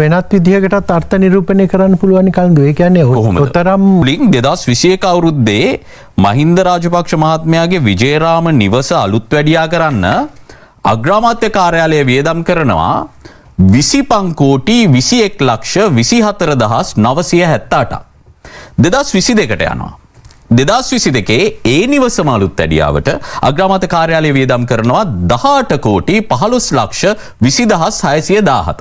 වෙනත් විදිහකටත් අර්ථ නිරූපණය කරන්න පුළුවන් කල්දු. ඒ කියන්නේ ඔතරම් ලින් 2021 අවුරුද්දේ මහින්ද රාජපක්ෂ මහත්මයාගේ විජේරාම නිවස අලුත් වැඩියා කරන්න අග්‍රාමාත්‍ය කාර්යාලය වියදම් කරනවා 25 කෝටි 21 ලක්ෂ 24,978ක්. 2022ට යනවා. 2022 ඒ නිවසම අලුත් වැඩියාවට අග්‍රාමාත්‍ය කාර්යාලය වියදම් කරනවා 18 කෝටි 15 ලක්ෂ 20,617ක්.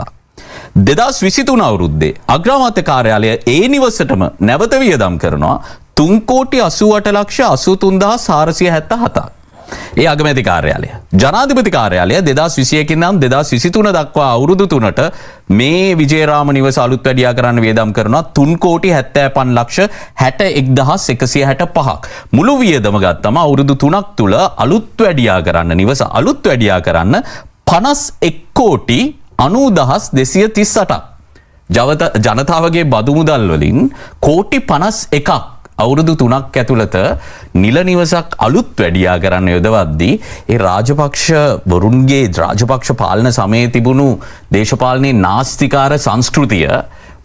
2023 අවුරුද්දේ අග්‍රාමාත්‍ය කාර්යාලය ඒ නිවසටම නැවත වියදම් කරනවා 3 කෝටි 88 ලක්ෂ 83,477ක්. ඒ අගමැති කාර්යාලය. ජනාධිපති කාර්යාලය 2021 ඉඳන් 2023 දක්වා අවුරුදු 3ට මේ විජේරාම නිවස අලුත් වැඩියා කරන්න වියදම් කරනවා 3 කෝටි 75 ලක්ෂ 61,165ක්. මුළු වියදම ගත්තම අවුරුදු 3ක් තුල අලුත් වැඩියා කරන්න නිවස අලුත් වැඩියා කරන්න 51 කෝටි 90,238ක්. ජනතාවගේ බදු මුදල් වලින් කෝටි 51ක් අවුරුදු 3ක් ඇතුළත නිල නිවසක් අලුත් වැඩියා කරන්න යොදවද්දී ඒ රාජපක්ෂ වරුන්ගේ රාජපක්ෂ පාලන සමයේ තිබුණු දේශපාලනයේ නාස්තිකාර සංස්කෘතිය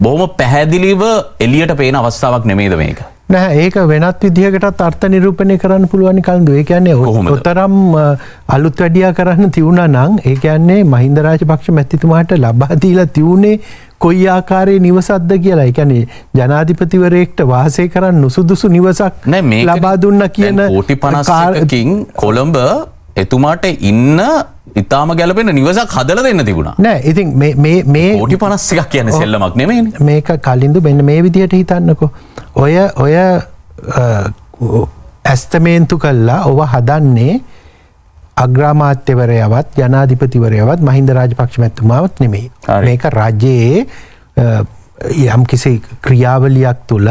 බොහොම පැහැදිලිව එළියට පේන අවස්ථාවක් නෙමෙයිද මේක? නෑ, ඒක වෙනත් විදිහකටත් අර්ථ නිරූපණය කරන්න පුළුවන් කල්දු. ඒ කියන්නේ ඔතරම් අලුත් වැඩියා කරන්න තියුණා නම් ඒ කියන්නේ මහින්ද රාජපක්ෂ මැතිතුමාට ලබා දීලා තියුනේ කොයි ආකාරයේ නිවසක්ද කියලා. ඒ කියන්නේ ජනාධිපතිවරයෙක්ට වාසය කරන්න නුසුදුසු නිවසක් ලබා දුන්නා කියන කෝටි 51කින් කොළඹ එතුමාට ඉන්න ඉතාම ගැලපෙන නිවසක් හදලා දෙන්න තිබුණා. නෑ, ඉතින් මේ කෝටි 51ක් කියන්නේ සෙල්ලමක් නෙමෙයිනේ. මේක කලින්දු මෙන්න මේ විදිහට හිතන්නකෝ. ඔය ඇස්තමේන්තු කළා ඔව හදන්නේ අග්‍රාමාත්‍යවරයවත් ජනාධිපතිවරයවත් මහින්ද රාජපක්ෂ මැතිතුමාවත් නෙමෙයි. මේක රජයේ යම්කිසි ක්‍රියාවලියක් තුළ